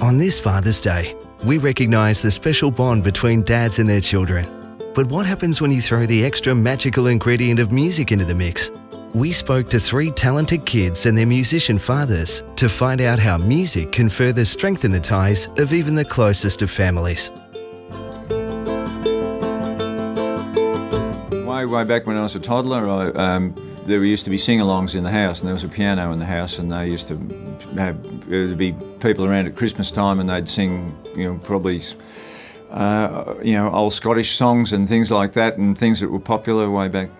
On this Father's Day, we recognise the special bond between dads and their children. But what happens when you throw the extra magical ingredient of music into the mix? We spoke to 3 talented kids and their musician fathers to find out how music can further strengthen the ties of even the closest of families. Way back when I was a toddler, there used to be sing-alongs in the house, and there was a piano in the house, and they used to have there'd be people around at Christmas time, and they'd sing, probably, old Scottish songs and things like that, and things that were popular way back,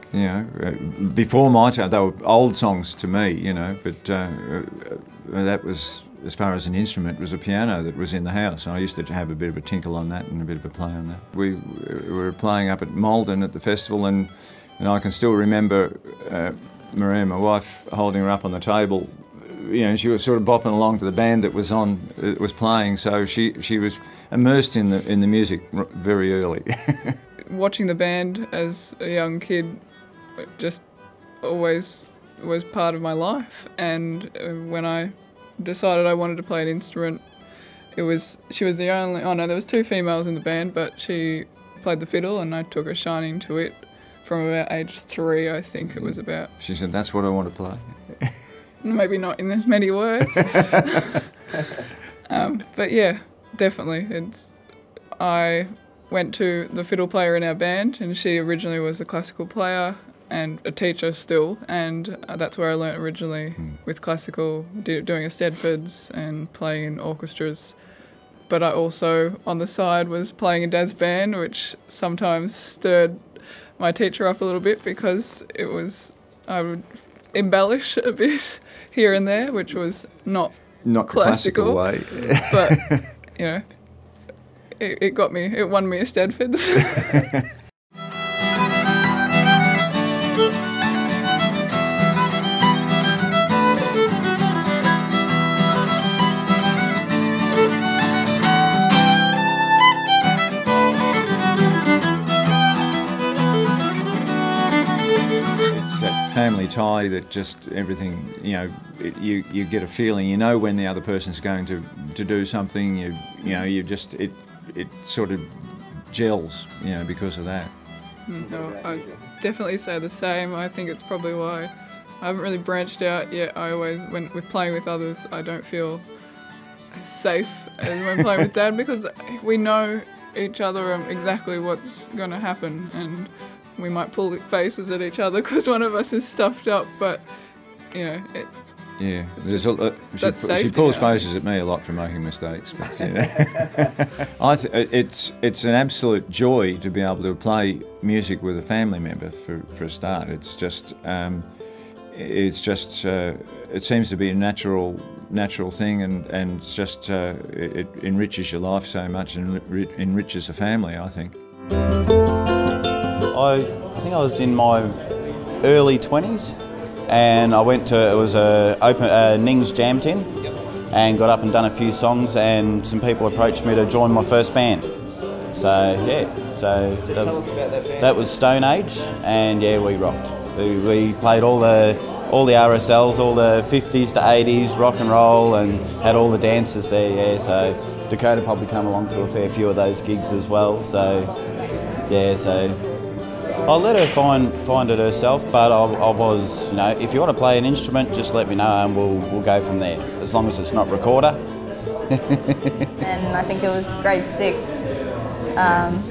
before my time. They were old songs to me, but that was, as far as an instrument, was a piano that was in the house, and I used to have a bit of a tinkle on that and a bit of a play on that. We were playing up at Maldon at the festival, and I can still remember Maria, my wife, holding her up on the table. She was sort of bopping along to the band that was playing, so she was immersed in the music very early. Watching the band as a young kid just always was part of my life, and when I decided I wanted to play an instrument, she was the only, there was 2 females in the band, but she played the fiddle and I took a shining to it from about age 3, I think it was about. She said, "That's what I want to play." Maybe not in as many words. But yeah, definitely. I went to the fiddle player in our band, and she originally was a classical player and a teacher still, and that's where I learnt originally with classical, doing Eisteddfods and playing in orchestras. But I also, on the side, was playing in Dad's band, which sometimes stirred my teacher up a little bit because I would embellish a bit here and there, which was not classical way. But it won me Eisteddfods. Family tie that just everything, you get a feeling, when the other person's going to do something, it sort of gels, because of that. No, I definitely say the same. I think it's probably why I haven't really branched out yet. I always, when with playing with others, I don't feel as safe as when playing with Dad, because we know each other and exactly what's going to happen, and we might pull faces at each other because one of us is stuffed up, but yeah, she pulls faces at me a lot for making mistakes. But, it's an absolute joy to be able to play music with a family member for a start. It seems to be a natural thing, and it's just it enriches your life so much and enriches the family, I think. I think I was in my early 20s, and I went to, it was a Nings Jam Tin, and got up and done a few songs, and some people approached me to join my first band. So yeah, so tell us about that band. That was Stone Age, and yeah, we rocked. We played all the RSLs, all the 50s to 80s rock and roll, and had all the dances there. Yeah, so Dakota probably come along to a fair few of those gigs as well. So yeah, so I'll let her find it herself, but I was, if you want to play an instrument, just let me know and we'll go from there, as long as it's not recorder. And I think it was grade 6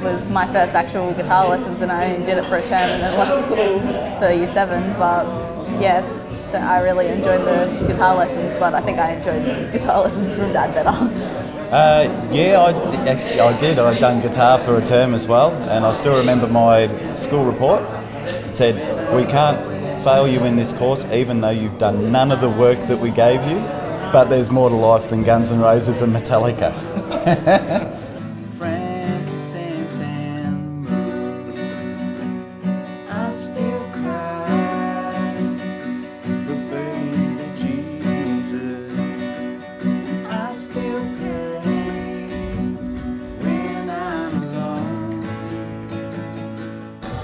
was my first actual guitar lessons, and I only did it for a term and then left school for year 7, but yeah, so I really enjoyed the guitar lessons, but I think I enjoyed the guitar lessons from Dad better. Yeah, I did. I'd done guitar for a term as well, and I still remember my school report. It said, "We can't fail you in this course, even though you've done none of the work that we gave you, but there's more to life than Guns N' Roses and Metallica."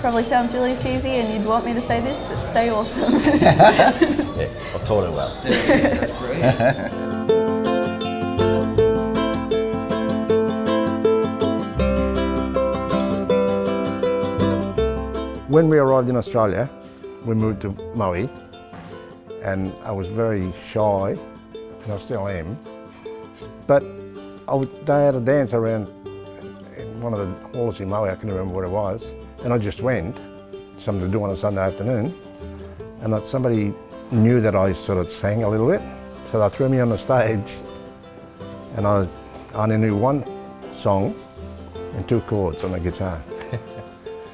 Probably sounds really cheesy and you'd want me to say this, but stay awesome. Yeah, I taught her well. That's brilliant. When we arrived in Australia, we moved to Maui, and I was very shy, and I still am. But they had a dance around in one of the halls in Maui, I can't remember what it was, and I just went, something to do on a Sunday afternoon, and somebody knew that I sort of sang a little bit, so they threw me on the stage, and I only knew one song and 2 chords on the guitar.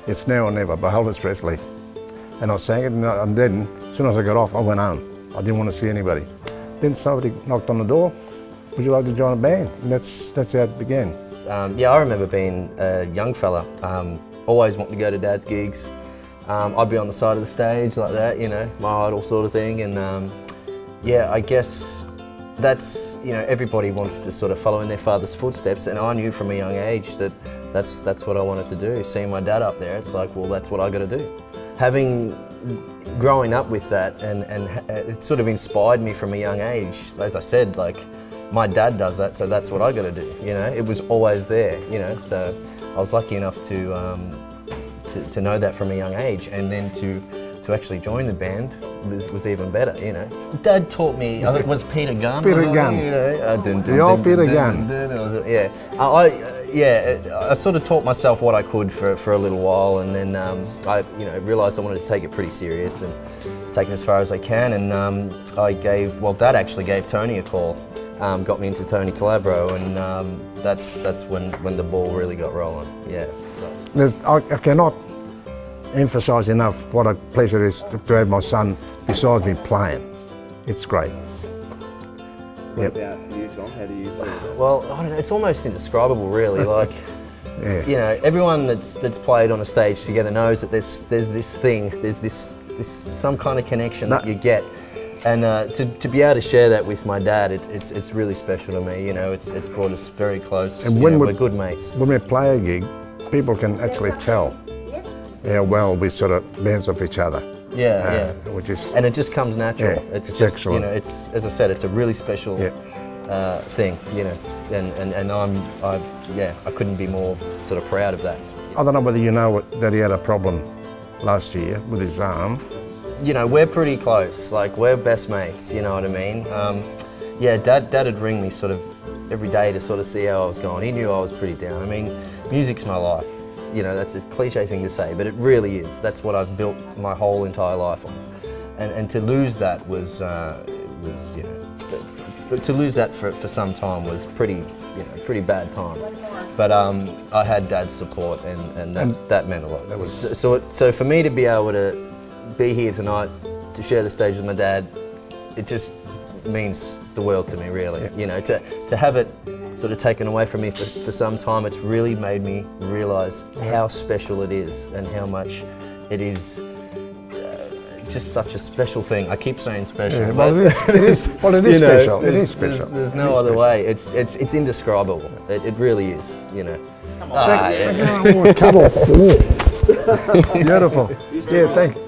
It's Now or Never by Elvis Presley. And I sang it, and then, as soon as I got off, I went home. I didn't want to see anybody. Then somebody knocked on the door, would you like to join a band? And that's how it began. Yeah, I remember being a young fella, always wanting to go to Dad's gigs. I'd be on the side of the stage like that, you know, my idol sort of thing. And yeah, I guess that's, you know, everybody wants to sort of follow in their father's footsteps, and I knew from a young age that that's what I wanted to do. Seeing my dad up there, it's like, well, that's what I got to do. Growing up with that, and it sort of inspired me from a young age. As I said, like, my dad does that, so that's what I got to do. You know, it was always there. You know, so I was lucky enough to know that from a young age, and then to actually join the band was even better, you know. Dad taught me, I think it was Peter Gunn. Peter Gunn. You know, the old Peter Gunn. Yeah. I sort of taught myself what I could for a little while, and then I realised I wanted to take it pretty serious and take it as far as I can. And Dad actually gave Tony a call, got me into Tony Calabro, and that's when the ball really got rolling. Yeah. So. I cannot emphasise enough what a pleasure it is to have my son beside me playing. It's great. What about you, Tom? How do you feel? Well, I don't know, it's almost indescribable, really. Like, yeah. You know, everyone that's played on a stage together knows that there's this thing, there's this some kind of connection that you get, and to be able to share that with my dad, it's really special to me. You know, it's brought us very close. And when we're good mates. When we play a gig, people can actually tell how well we sort of bounce off each other. Yeah, Which is, and it just comes natural. Yeah, it's just excellent. You know, it's, as I said, it's a really special thing. You know, and I couldn't be more sort of proud of that. I don't know whether you know that he had a problem last year with his arm. You know, we're pretty close. Like, we're best mates. You know what I mean? Yeah, Dad would ring me sort of every day to sort of see how I was going. He knew I was pretty down. I mean, music's my life. You know, that's a cliche thing to say, but it really is. That's what I've built my whole entire life on. And to lose that was you know, to lose that for some time was pretty bad time. But I had Dad's support, and that meant a lot. So for me to be able to be here tonight, to share the stage with my dad, it just means the world to me, really. Yeah. You know, to have it sort of taken away from me for some time, it's really made me realise how special it is, and how much it is just such a special thing. I keep saying special, yeah, but it is special. It is special. There's no other way. It's indescribable. It really is. You know. Cuddle. Beautiful. Yeah, thank you.